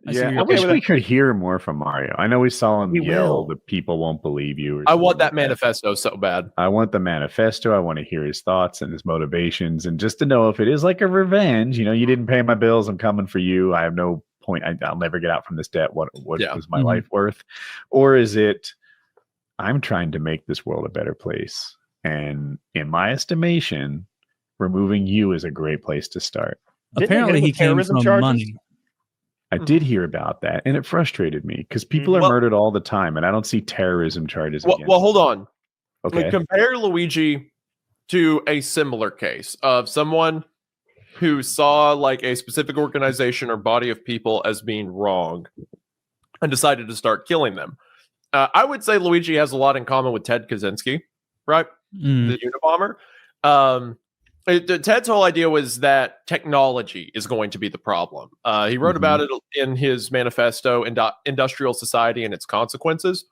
I wish we could hear more from Mario. I know we saw him yell that people won't believe you. I want that manifesto so bad. I want the manifesto. I want to hear his thoughts and his motivations, and just to know if it is like a revenge. You didn't pay my bills. I'm coming for you. I have no point. I'll never get out from this debt. What was my life worth? Or is it, I'm trying to make this world a better place? And in my estimation, removing you is a great place to start. Apparently he came from money. I did hear about that, and it frustrated me because people are murdered all the time, and I don't see terrorism charges. Well, hold on. Okay. Compare Luigi to a similar case of someone who saw like a specific organization or body of people as being wrong and decided to start killing them. I would say Luigi has a lot in common with Ted Kaczynski, right? The Unabomber. Ted's whole idea was that technology is going to be the problem. He wrote about it in his manifesto, Industrial Society and Its Consequences.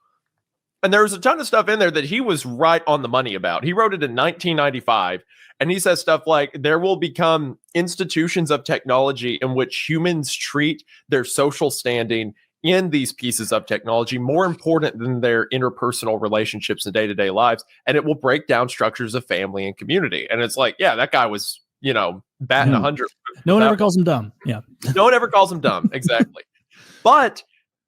And there was a ton of stuff in there that he was right on the money about. He wrote it in 1995, and he says stuff like, there will become institutions of technology in which humans treat their social standing in these pieces of technology more important than their interpersonal relationships and day-to-day lives, and it will break down structures of family and community. And it's like, yeah, that guy was, batting 100. No one ever calls him dumb. Yeah. No one ever calls him dumb. Exactly. But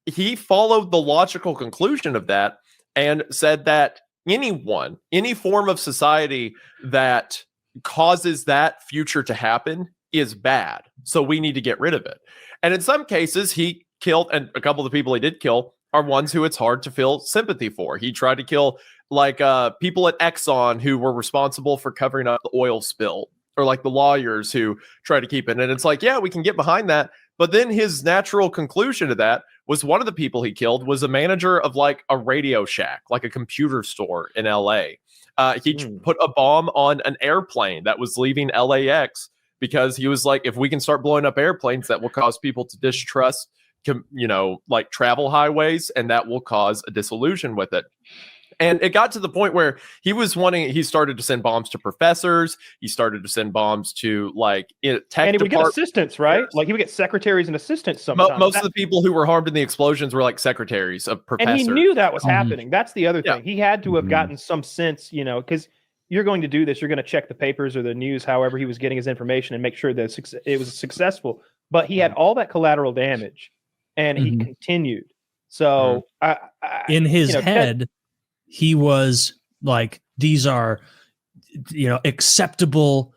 he followed the logical conclusion of that and said that any form of society that causes that future to happen is bad. So we need to get rid of it. And in some cases, he killed, and a couple of the people he did kill are ones who it's hard to feel sympathy for. He tried to kill like people at Exxon who were responsible for covering up the oil spill, or like the lawyers who try to keep it. And it's like, yeah, we can get behind that. But then his natural conclusion to that was one of the people he killed was a manager of like a Radio Shack, like a computer store in LA. He put a bomb on an airplane that was leaving LAX because he was like, if we can start blowing up airplanes, that will cause people to distrust like travel highways, and that will cause a disillusion with it. And it got to the point where he started to send bombs to professors. He started to send bombs to like tech. And he would get assistants, right? Like he would get secretaries and assistants sometimes. Most of the people who were harmed in the explosions were like secretaries of professors. And he knew that was happening. That's the other thing. He had to have gotten some sense, because you're going to do this. You're going to check the papers or the news, however he was getting his information, and make sure that it was successful. But he had all that collateral damage. And he continued. So in his head, he was like, these are, acceptable,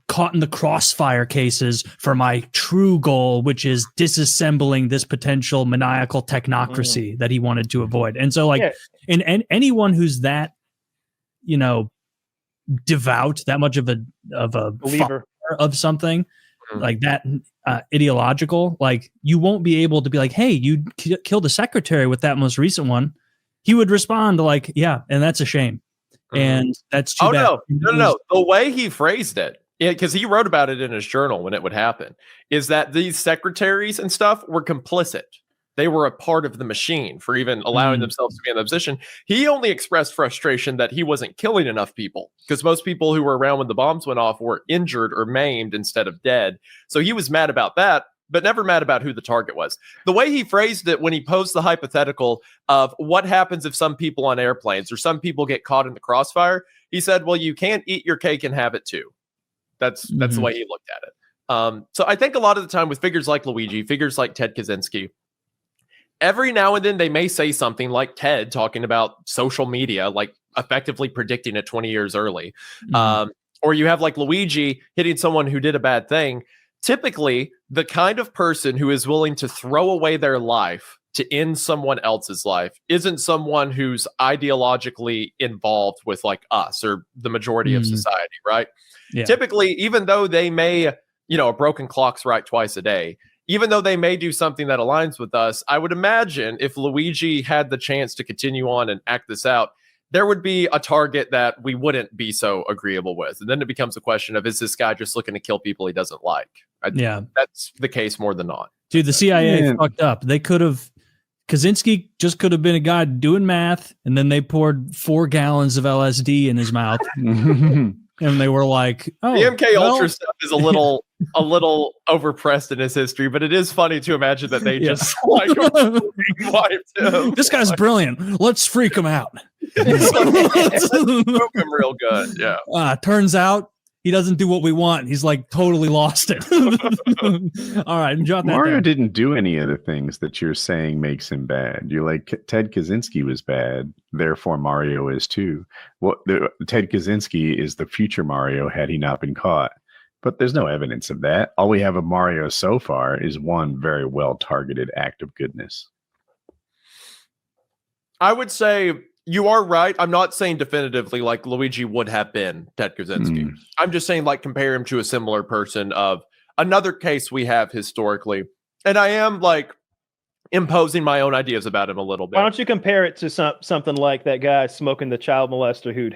caught in the crossfire cases for my true goal, which is disassembling this potential maniacal technocracy that he wanted to avoid. And so and anyone who's that, devout, that much of a believer of something like that, ideological, like you won't be able to be like, hey, you killed the secretary with that most recent one. He would respond to like, yeah, and that's a shame. And that's too bad. No. The way he phrased it, because he wrote about it in his journal when it would happen, is that these secretaries and stuff were complicit. They were a part of the machine for even allowing themselves to be in that position. He only expressed frustration that he wasn't killing enough people, because most people who were around when the bombs went off were injured or maimed instead of dead. So he was mad about that, but never mad about who the target was. The way he phrased it when he posed the hypothetical of what happens if some people on airplanes or some people get caught in the crossfire, he said, well, you can't eat your cake and have it too. That's the way he looked at it. So I think a lot of the time with figures like Luigi, figures like Ted Kaczynski, every now and then they may say something like Ted talking about social media, like effectively predicting it 20 years early. Or you have like Luigi hitting someone who did a bad thing. Typically, the kind of person who is willing to throw away their life to end someone else's life isn't someone who's ideologically involved with like us or the majority of society, right? Yeah. Typically, even though they may, a broken clock's right twice a day, even though they may do something that aligns with us, I would imagine if Luigi had the chance to continue on and act this out, there would be a target that we wouldn't be so agreeable with. And then it becomes a question of, is this guy just looking to kill people he doesn't like? That's the case more than not. Dude, the CIA fucked up. They could have, Kaczynski just could have been a guy doing math, and then they poured 4 gallons of LSD in his mouth. And they were like, oh, the MK Ultra stuff is a little a little overpressed in his history, but it is funny to imagine that they just like wiped him. This guy's brilliant. Let's freak him out. Let's poke him real good. Yeah. Turns out he doesn't do what we want. He's like totally lost it. All right, jot that Mario down. didn't do any of the things that you're saying makes him bad. You're like, Ted Kaczynski was bad, therefore Mario is too. Ted Kaczynski is the future Mario had he not been caught. But there's no evidence of that. All we have of Mario so far is one very well-targeted act of goodness. I would say you are right. I'm not saying definitively like Luigi would have been Ted Kaczynski. I'm just saying like compare him to a similar person of another case we have historically. And I am like imposing my own ideas about him a little bit. Why don't you compare it to something like that guy smoking the child molester who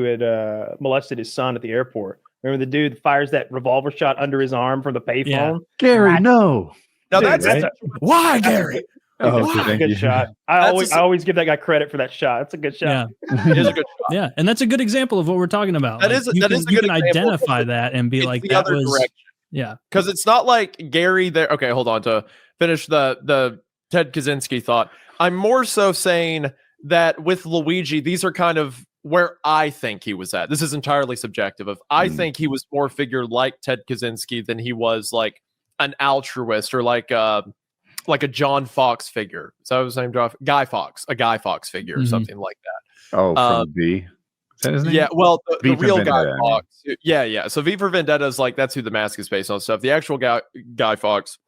had molested his son at the airport? Remember the dude fires that revolver shot under his arm from the payphone? Yeah. Gary, no. Now Dude, that's Why, Gary? Oh, a good shot. I always give that guy credit for that shot. That's a good shot. It is a good shot. Yeah, and that's a good example of what we're talking about. That like, is a you good can example. identify that and be It's like, the that other was direction. Yeah, because it's not like Gary there. Okay, hold on to finish the Ted Kaczynski thought. I'm more so saying that with Luigi, these are kind of where I think he was at. This is entirely subjective. I think he was more figure like Ted Kaczynski than he was like an altruist or like a John Fox figure. So I was saying Guy Fox figure or something like that. Oh, from V. Is that his name? Yeah, well, the real Vendetta, Guy Fox. Yeah. So V for Vendetta is like that's who the mask is based on stuff. The actual Guy Fox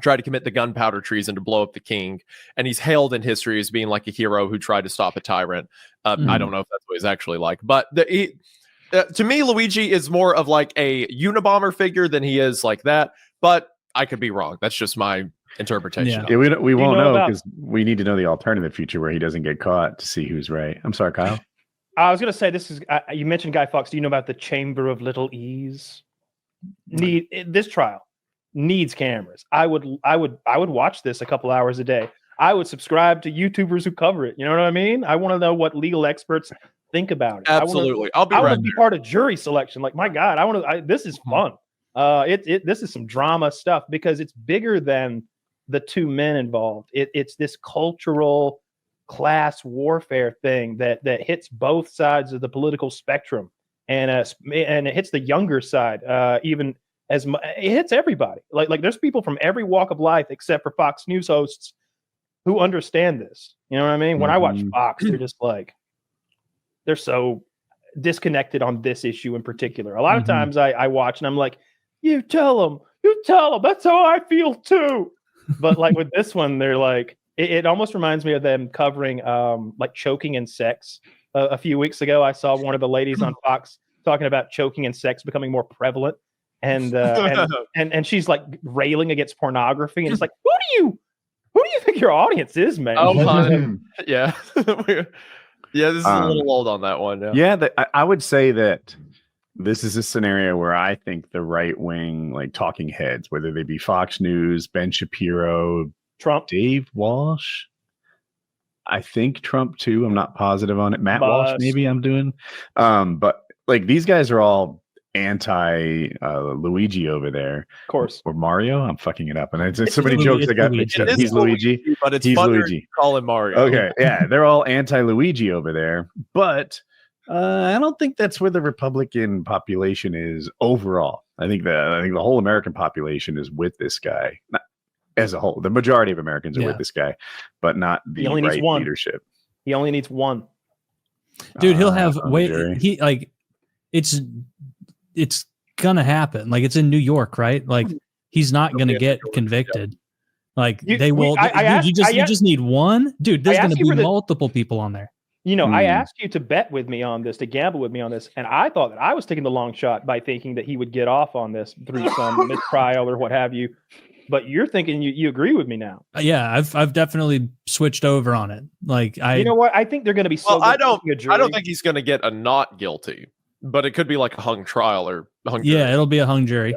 tried to commit the gunpowder treason to blow up the king, and he's hailed in history as being like a hero who tried to stop a tyrant. I don't know if that's what he's actually like, but to me, Luigi is more of like a Unabomber figure than he is like that. But I could be wrong. That's just my interpretation. Yeah, we won't know because we need to know the alternative future where he doesn't get caught to see who's right. I'm sorry, Kyle. I was going to say this is you mentioned Guy Fawkes. Do you know about the Chamber of Little E's? This trial needs cameras. I would watch this a couple hours a day. I would subscribe to YouTubers who cover it. You know what I mean? I want to know what legal experts think about it. Absolutely. I want to be part of jury selection. Like, my God, this is fun. This is some drama stuff because it's bigger than the two men involved. It's this cultural class warfare thing that hits both sides of the political spectrum, and it hits the younger side even as it hits everybody. Like there's people from every walk of life except for Fox News hosts who understand this. You know what I mean? When I watch Fox, they're just like they're so disconnected on this issue in particular. A lot of times I watch and I'm like, you tell them, that's how I feel too. But like with this one, they're like, it almost reminds me of them covering like choking and sex. A few weeks ago, I saw one of the ladies on Fox talking about choking and sex becoming more prevalent, and she's like railing against pornography, and it's like, who do you think your audience is, man? Oh, yeah, yeah. This is a little old on that one. Yeah, I would say that this is a scenario where I think the right wing, like talking heads, whether they be Fox News, Ben Shapiro, Trump, Dave Walsh, I think Trump too. I'm not positive on it. Matt Walsh, maybe I'm doing. But like these guys are all anti Luigi over there. Of course. Or Mario. I'm fucking it up. And it's so many jokes that got mixed up. He's Luigi, but it's he's funner Luigi. to call him Mario. Okay. Yeah. They're all anti Luigi over there. But I don't think that's where the Republican population is overall. I think the whole American population is with this guy. Not as a whole. The majority of Americans are with this guy, but not the right leadership. He only needs one. Dude, he'll have it's gonna happen. Like it's in New York, right? Like he's not gonna get convicted. Like they will. You just need one, dude. There's gonna be multiple people on there. You know, I asked you to bet with me on this, to gamble with me on this, and I thought that I was taking the long shot by thinking that he would get off on this through some mistrial or what have you. But you're thinking you agree with me now. Yeah, I've definitely switched over on it. Like you know what? I think they're going to be so. Well, I don't think he's going to get a not guilty, but it could be like a hung trial or hung jury. Yeah, it'll be a hung jury.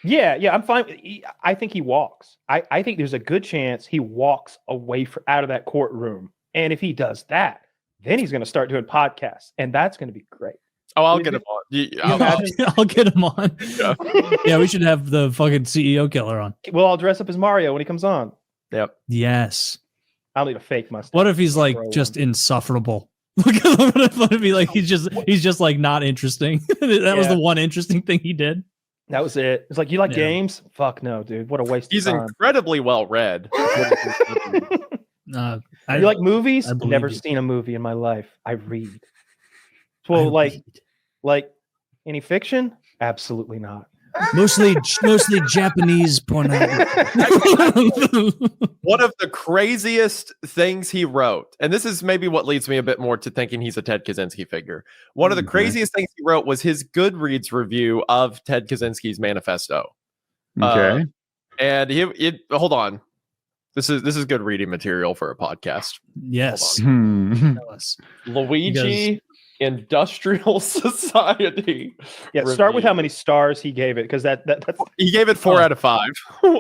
Yeah, I'm fine. I think he walks. I think there's a good chance he walks away out of that courtroom. And if he does that, then he's going to start doing podcasts, and that's going to be great. Oh, I'll get him on. I'll get him on. Yeah. Yeah, we should have the fucking CEO killer on. Well, I'll dress up as Mario when he comes on. Yep. Yes. I'll need a fake mustache. What if he's like just insufferable? What if he like he's just like not interesting? That was the one interesting thing he did. That was it. It's like, you like games? Fuck no, dude. What a waste He's of time. incredibly well read. You like movies? I've never seen a movie in my life. I read. Well, like any fiction? Absolutely not. Mostly Japanese pornography. One of the craziest things he wrote, and this is maybe what leads me a bit more to thinking he's a Ted Kaczynski figure. One of the craziest things he wrote was his Goodreads review of Ted Kaczynski's Manifesto. Okay. And hold on. This is good reading material for a podcast. Yes. Tell us. Luigi Industrial Society. Yeah, review. Start with how many stars he gave it, because that's he gave it 4 out of 5.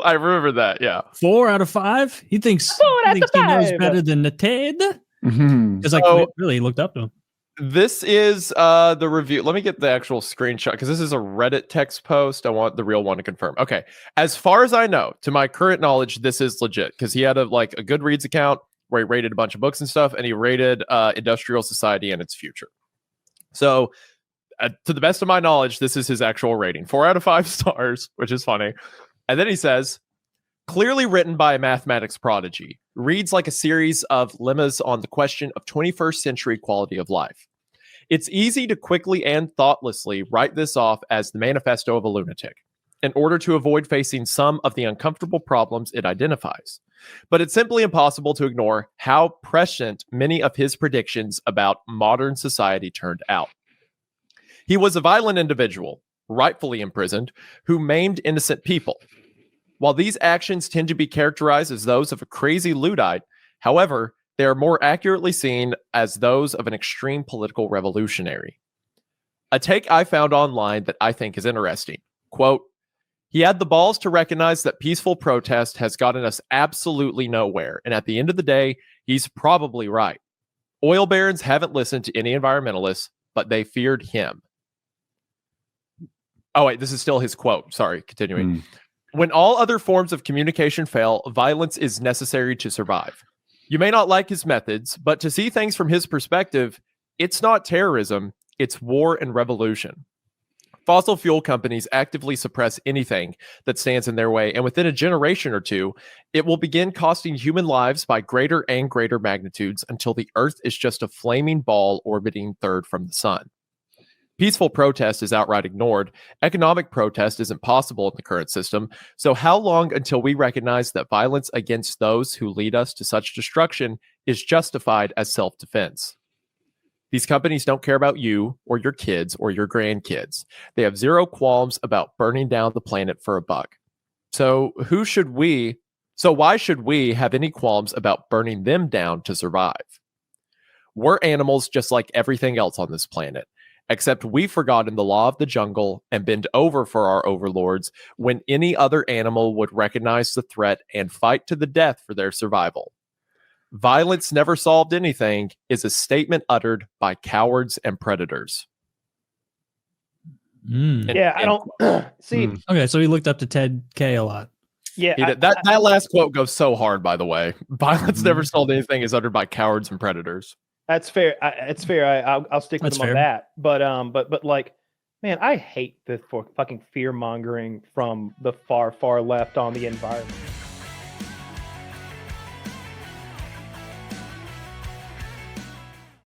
I remember that. Yeah, 4 out of 5. He thinks he knows better than the Ted. Because really looked up to him. This is the review. Let me get the actual screenshot, because this is a Reddit text post. I want the real one to confirm. Okay, as far as I know, to my current knowledge, this is legit, because he had a Goodreads account where he rated a bunch of books and stuff, and he rated Industrial Society and its future. So, to the best of my knowledge, this is his actual rating. 4 out of 5 stars, which is funny. And then he says, clearly written by a mathematics prodigy, reads like a series of lemmas on the question of 21st century quality of life. It's easy to quickly and thoughtlessly write this off as the manifesto of a lunatic, in order to avoid facing some of the uncomfortable problems it identifies. But it's simply impossible to ignore how prescient many of his predictions about modern society turned out. He was a violent individual, rightfully imprisoned, who maimed innocent people. While these actions tend to be characterized as those of a crazy Luddite, however, they are more accurately seen as those of an extreme political revolutionary. A take I found online that I think is interesting. Quote, he had the balls to recognize that peaceful protest has gotten us absolutely nowhere, and at the end of the day, he's probably right. Oil barons haven't listened to any environmentalists, but they feared him. Oh, wait, this is still his quote. Sorry, continuing. When all other forms of communication fail, violence is necessary to survive. You may not like his methods, but to see things from his perspective, it's not terrorism, it's war and revolution. Fossil fuel companies actively suppress anything that stands in their way, and within a generation or two, it will begin costing human lives by greater and greater magnitudes until the Earth is just a flaming ball orbiting third from the sun. Peaceful protest is outright ignored. Economic protest isn't possible in the current system. So how long until we recognize that violence against those who lead us to such destruction is justified as self-defense? These companies don't care about you or your kids or your grandkids. They have zero qualms about burning down the planet for a buck. So why should we have any qualms about burning them down to survive? We're animals just like everything else on this planet, except we've forgotten the law of the jungle and bend over for our overlords when any other animal would recognize the threat and fight to the death for their survival. Violence never solved anything is a statement uttered by cowards and predators. I don't see. Okay, so he looked up to Ted K a lot. Yeah, that last quote goes so hard, by the way. Violence never solved anything is uttered by cowards and predators. That's fair. It's fair. I'll stick with him on that. But like, man, I hate the fucking fear mongering from the far left on the environment.